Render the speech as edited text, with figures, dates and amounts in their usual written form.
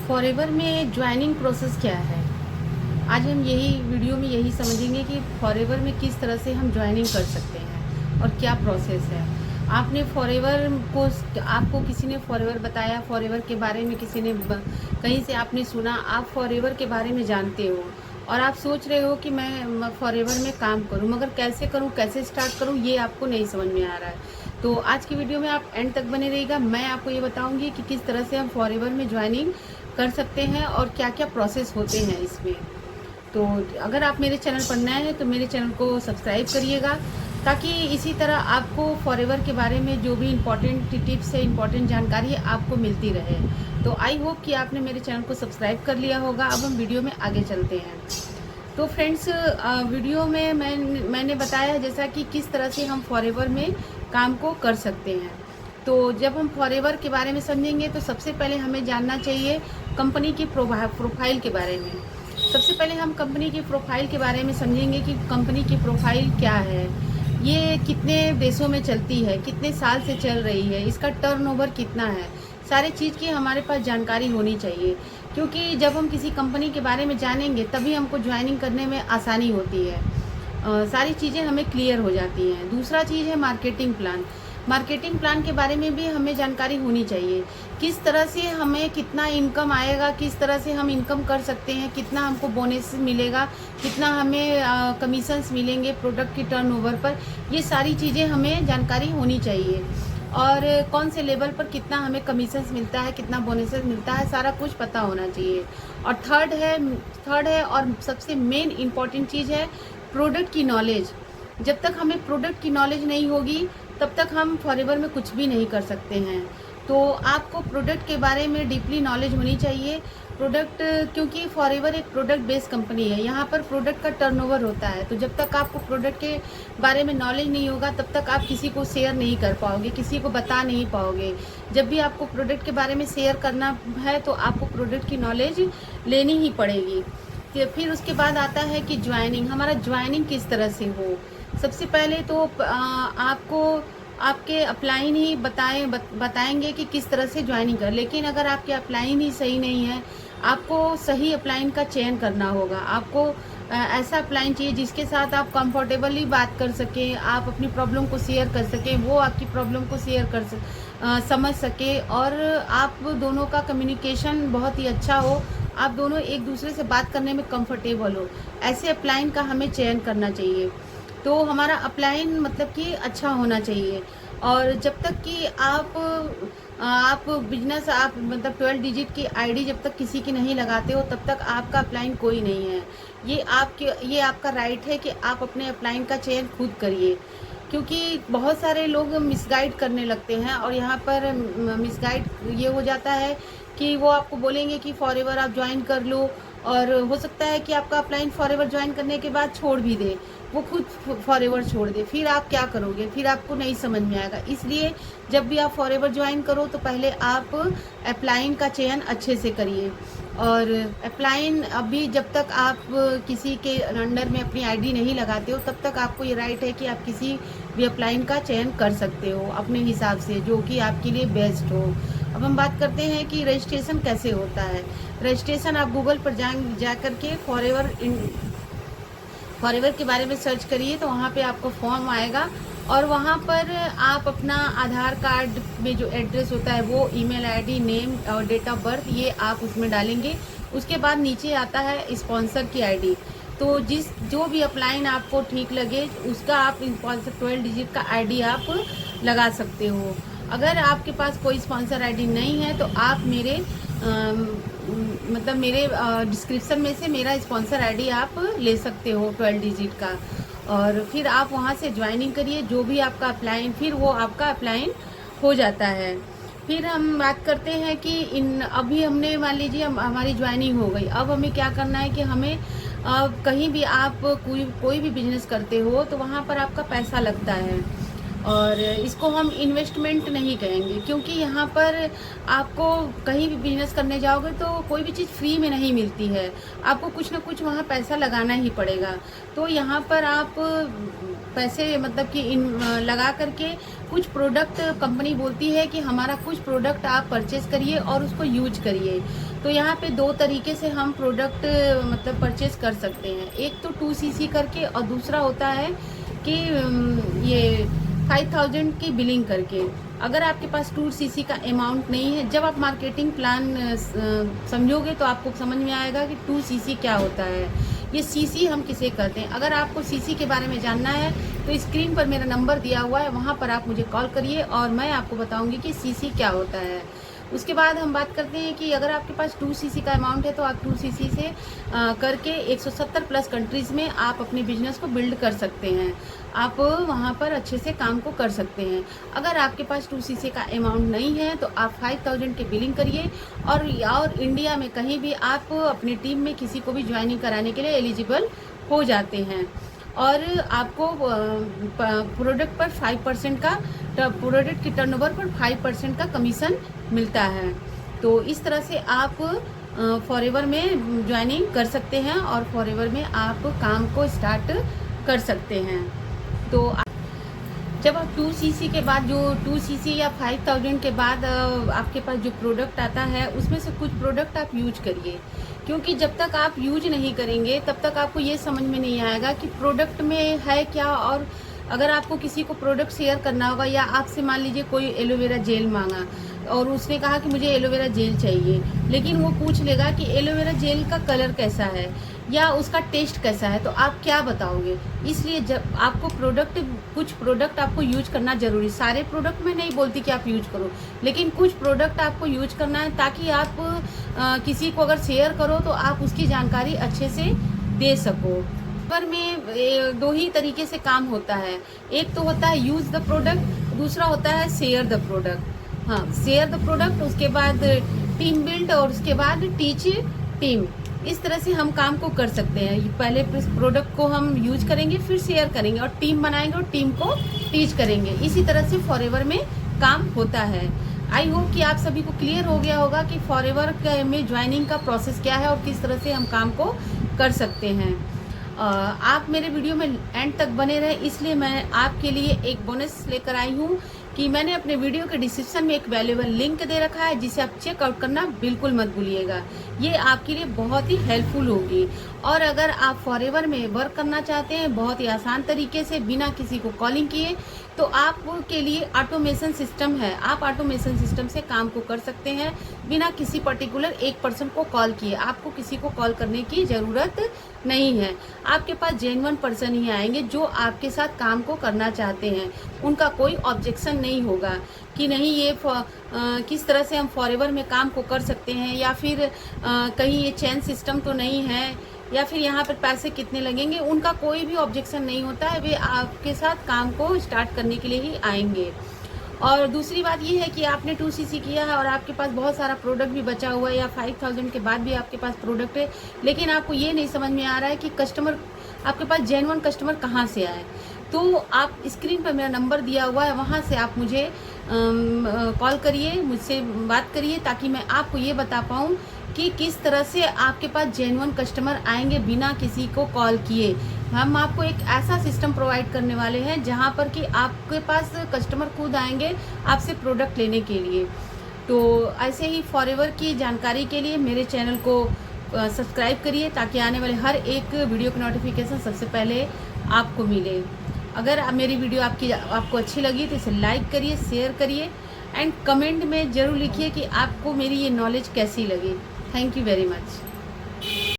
Forever में joining process क्या है। आज हम यही वीडियो में यही समझेंगे कि फॉरएवर में किस तरह से हम ज्वाइनिंग कर सकते हैं और क्या प्रोसेस है। आपने फॉरएवर को आपको किसी ने फॉरएवर बताया, फॉरएवर के बारे में किसी ने कहीं से आपने सुना, आप फॉरएवर के बारे में जानते हो और आप सोच रहे हो कि मैं फॉरएवर में काम करूं, मगर कैसे करूं, कैसे स्टार्ट करूं, ये आपको नहीं समझ में आ रहा है। तो आज की वीडियो में आप एंड तक बने रहिएगा। मैं आपको ये बताऊंगी कि किस तरह से हम फॉरएवर में ज्वाइनिंग कर सकते हैं और क्या क्या प्रोसेस होते हैं इसमें। तो अगर आप मेरे चैनल पर नए हैं तो मेरे चैनल को सब्सक्राइब करिएगा, ताकि इसी तरह आपको फॉरएवर के बारे में जो भी इम्पोर्टेंट टिप्स है, इम्पोर्टेंट जानकारी है, आपको मिलती रहे। तो आई होप कि आपने मेरे चैनल को सब्सक्राइब कर लिया होगा। अब हम वीडियो में आगे चलते हैं। तो फ्रेंड्स, वीडियो में मैंने बताया जैसा कि किस तरह से हम फॉरएवर में काम को कर सकते हैं। तो जब हम फॉरएवर के बारे में समझेंगे तो सबसे पहले हमें जानना चाहिए कंपनी की प्रोफाइल के बारे में। सबसे पहले हम कंपनी की प्रोफाइल के बारे में समझेंगे कि कंपनी की प्रोफाइल क्या है, ये कितने देशों में चलती है, कितने साल से चल रही है, इसका टर्नओवर कितना है, सारी चीज़ की हमारे पास जानकारी होनी चाहिए। क्योंकि जब हम किसी कंपनी के बारे में जानेंगे तभी हमको ज्वाइनिंग करने में आसानी होती है, सारी चीज़ें हमें क्लियर हो जाती हैं। दूसरा चीज़ है मार्केटिंग प्लान। मार्केटिंग प्लान के बारे में भी हमें जानकारी होनी चाहिए, किस तरह से हमें कितना इनकम आएगा, किस तरह से हम इनकम कर सकते हैं, कितना हमको बोनस मिलेगा, कितना हमें कमीशंस मिलेंगे प्रोडक्ट की टर्नओवर पर, ये सारी चीज़ें हमें जानकारी होनी चाहिए। और कौन से लेवल पर कितना हमें कमीशंस मिलता है, कितना बोनसेस मिलता है, सारा कुछ पता होना चाहिए। और थर्ड है और सबसे मेन इम्पॉर्टेंट चीज़ है प्रोडक्ट की नॉलेज। जब तक हमें प्रोडक्ट की नॉलेज नहीं होगी तब तक हम फॉरएवर में कुछ भी नहीं कर सकते हैं। तो आपको प्रोडक्ट के बारे में डीपली नॉलेज होनी चाहिए। प्रोडक्ट, क्योंकि फॉरएवर एक प्रोडक्ट बेस्ड कंपनी है, यहाँ पर प्रोडक्ट का टर्नओवर होता है। तो जब तक आपको प्रोडक्ट के बारे में नॉलेज नहीं होगा तब तक आप किसी को शेयर नहीं कर पाओगे, किसी को बता नहीं पाओगे। जब भी आपको प्रोडक्ट के बारे में शेयर करना है तो आपको प्रोडक्ट की नॉलेज लेनी ही पड़ेगी। फिर उसके बाद आता है कि ज्वाइनिंग, हमारा ज्वाइनिंग किस तरह से हो। सबसे पहले तो आपको आपके अपलाइन ही बताएंगे कि किस तरह से ज्वाइनिंग कर। लेकिन अगर आपके अपलाइन ही सही नहीं है, आपको सही अपलाइन का चयन करना होगा। आपको ऐसा अपलाइन चाहिए जिसके साथ आप कंफर्टेबली बात कर सकें, आप अपनी प्रॉब्लम को शेयर कर सकें, वो आपकी प्रॉब्लम को शेयर समझ सके, और आप दोनों का कम्युनिकेशन बहुत ही अच्छा हो, आप दोनों एक दूसरे से बात करने में कंफर्टेबल हो। ऐसे अपलाइन का हमें चयन करना चाहिए। तो हमारा अपलाइन मतलब कि अच्छा होना चाहिए। और जब तक कि आप बिजनेस, आप मतलब 12 डिजिट की आईडी जब तक किसी की नहीं लगाते हो तब तक आपका अपलाइन कोई नहीं है। ये आपका राइट है कि आप अपने अपलाइन का चयन खुद करिए। क्योंकि बहुत सारे लोग मिसगाइड करने लगते हैं और यहाँ पर मिसगाइड ये हो जाता है कि वो आपको बोलेंगे कि फॉरएवर आप ज्वाइन कर लो, और हो सकता है कि आपका अपलाइन फॉरएवर ज्वाइन करने के बाद छोड़ भी दे, वो खुद फॉरएवर छोड़ दे। फिर आप क्या करोगे, फिर आपको नहीं समझ में आएगा। इसलिए जब भी आप फॉरएवर ज्वाइन करो तो पहले आप अपलाइन का चयन अच्छे से करिए। और अपलाइन अभी जब तक आप किसी के अंडर में अपनी आईडी नहीं लगाते हो तब तक आपको ये राइट है कि आप किसी भी अपलाइन का चयन कर सकते हो अपने हिसाब से, जो कि आपके लिए बेस्ट हो। अब हम बात करते हैं कि रजिस्ट्रेशन कैसे होता है। रजिस्ट्रेशन आप गूगल पर जा करके फॉरएवर के बारे में सर्च करिए तो वहाँ पे आपको फॉर्म आएगा, और वहाँ पर आप अपना आधार कार्ड में जो एड्रेस होता है वो, ईमेल आईडी, नेम और डेट ऑफ बर्थ, ये आप उसमें डालेंगे। उसके बाद नीचे आता है स्पॉन्सर की आईडी। तो जो भी अपलाइन आपको ठीक लगे उसका आप स्पॉन्सर 12 डिजिट का आईडी आप लगा सकते हो। अगर आपके पास कोई स्पॉन्सर आईडी नहीं है तो आप मेरे डिस्क्रिप्शन में से मेरा स्पॉन्सर आईडी आप ले सकते हो 12 डिजिट का, और फिर आप वहाँ से ज्वाइनिंग करिए। जो भी आपका अपलाइन, फिर वो आपका अपलाइन हो जाता है। फिर हम बात करते हैं कि अभी हमने, मान लीजिए हमारी ज्वाइनिंग हो गई, अब हमें क्या करना है कि हमें कहीं भी आप कोई भी बिजनेस करते हो तो वहाँ पर आपका पैसा लगता है। और इसको हम इन्वेस्टमेंट नहीं कहेंगे, क्योंकि यहाँ पर आपको कहीं भी बिजनेस करने जाओगे तो कोई भी चीज़ फ्री में नहीं मिलती है, आपको कुछ ना कुछ वहाँ पैसा लगाना ही पड़ेगा। तो यहाँ पर आप पैसे मतलब कि लगा करके कुछ प्रोडक्ट कंपनी बोलती है कि हमारा कुछ प्रोडक्ट आप परचेज करिए और उसको यूज करिए। तो यहाँ पे 2 तरीके से हम प्रोडक्ट मतलब परचेज कर सकते हैं। एक तो 2cc करके और दूसरा होता है कि ये 5000 की बिलिंग करके। अगर आपके पास 2cc का अमाउंट नहीं है, जब आप मार्केटिंग प्लान समझोगे तो आपको समझ में आएगा कि 2cc क्या होता है, ये सीसी हम किसे कहते हैं। अगर आपको सीसी के बारे में जानना है तो स्क्रीन पर मेरा नंबर दिया हुआ है, वहाँ पर आप मुझे कॉल करिए और मैं आपको बताऊँगी कि सीसी क्या होता है। उसके बाद हम बात करते हैं कि अगर आपके पास 2cc का अमाउंट है तो आप 2cc से करके 170 प्लस कंट्रीज़ में आप अपने बिजनेस को बिल्ड कर सकते हैं। आप वहाँ पर अच्छे से काम को कर सकते हैं। अगर आपके पास 2cc का अमाउंट नहीं है तो आप 5000 की बिलिंग करिए और इंडिया में कहीं भी आप अपनी टीम में किसी को भी ज्वाइनिंग कराने के लिए एलिजिबल हो जाते हैं। और आपको प्रोडक्ट पर 5% का प्रोडक्ट की टर्नओवर पर 5% का कमीशन मिलता है। तो इस तरह से आप फॉरएवर में ज्वाइनिंग कर सकते हैं और फॉरएवर में आप काम को स्टार्ट कर सकते हैं। तो जब आप 2cc के बाद जो 2cc या 5000 के बाद आपके पास जो प्रोडक्ट आता है उसमें से कुछ प्रोडक्ट आप यूज करिए, क्योंकि जब तक आप यूज नहीं करेंगे तब तक आपको ये समझ में नहीं आएगा कि प्रोडक्ट में है क्या। और अगर आपको किसी को प्रोडक्ट शेयर करना होगा या आपसे मान लीजिए कोई एलोवेरा जेल मांगा और उसने कहा कि मुझे एलोवेरा जेल चाहिए, लेकिन वो पूछ लेगा कि एलोवेरा जेल का कलर कैसा है या उसका टेस्ट कैसा है, तो आप क्या बताओगे। इसलिए जब आपको कुछ प्रोडक्ट आपको यूज करना जरूरी, सारे प्रोडक्ट मैं नहीं बोलती कि आप यूज करो, लेकिन कुछ प्रोडक्ट आपको यूज करना है ताकि आप किसी को अगर शेयर करो तो आप उसकी जानकारी अच्छे से दे सको। पर में 2 ही तरीके से काम होता है, एक तो होता है यूज द प्रोडक्ट, दूसरा होता है शेयर द प्रोडक्ट। हाँ, शेयर द प्रोडक्ट, उसके बाद टीम बिल्ड और उसके बाद टीच टीम। इस तरह से हम काम को कर सकते हैं। पहले प्रोडक्ट को हम यूज करेंगे, फिर शेयर करेंगे और टीम बनाएंगे और टीम को टीच करेंगे। इसी तरह से फॉरएवर में काम होता है। आई होप कि आप सभी को क्लियर हो गया होगा कि फॉरएवर में ज्वाइनिंग का प्रोसेस क्या है और किस तरह से हम काम को कर सकते हैं। आप मेरे वीडियो में एंड तक बने रहे, इसलिए मैं आपके लिए एक बोनस लेकर आई हूँ कि मैंने अपने वीडियो के डिस्क्रिप्शन में एक वैल्यूएबल लिंक दे रखा है, जिसे आप चेकआउट करना बिल्कुल मत भूलिएगा। ये आपके लिए बहुत ही हेल्पफुल होगी। और अगर आप फॉरएवर में वर्क करना चाहते हैं बहुत ही आसान तरीके से बिना किसी को कॉलिंग किए, तो आपके लिए ऑटोमेशन सिस्टम है। आप ऑटोमेशन सिस्टम से काम को कर सकते हैं बिना किसी पर्टिकुलर एक पर्सन को कॉल किए। आपको किसी को कॉल करने की ज़रूरत नहीं है। आपके पास जेन्युइन पर्सन ही आएंगे जो आपके साथ काम को करना चाहते हैं। उनका कोई ऑब्जेक्शन नहीं होगा कि नहीं ये किस तरह से हम फॉरएवर में काम को कर सकते हैं, या फिर कहीं ये चेन सिस्टम तो नहीं है, या फिर यहाँ पर पैसे कितने लगेंगे। उनका कोई भी ऑब्जेक्शन नहीं होता है। वे आपके साथ काम को स्टार्ट करने के लिए ही आएंगे। और दूसरी बात ये है कि आपने 2cc किया है और आपके पास बहुत सारा प्रोडक्ट भी बचा हुआ है, या 5000 के बाद भी आपके पास प्रोडक्ट है, लेकिन आपको ये नहीं समझ में आ रहा है कि कस्टमर आपके पास जेन्युइन कस्टमर कहाँ से आए, तो आप स्क्रीन पर मेरा नंबर दिया हुआ है, वहाँ से आप मुझे कॉल करिए, मुझसे बात करिए, ताकि मैं आपको ये बता पाऊँ कि किस तरह से आपके पास जेन्युइन कस्टमर आएंगे बिना किसी को कॉल किए। हम आपको एक ऐसा सिस्टम प्रोवाइड करने वाले हैं जहां पर कि आपके पास कस्टमर खुद आएंगे आपसे प्रोडक्ट लेने के लिए। तो ऐसे ही फॉरएवर की जानकारी के लिए मेरे चैनल को सब्सक्राइब करिए, ताकि आने वाले हर एक वीडियो की नोटिफिकेशन सबसे पहले आपको मिले। अगर मेरी वीडियो आपको अच्छी लगी तो इसे लाइक करिए, शेयर करिए एंड कमेंट में ज़रूर लिखिए कि आपको मेरी ये नॉलेज कैसी लगी। Thank you very much.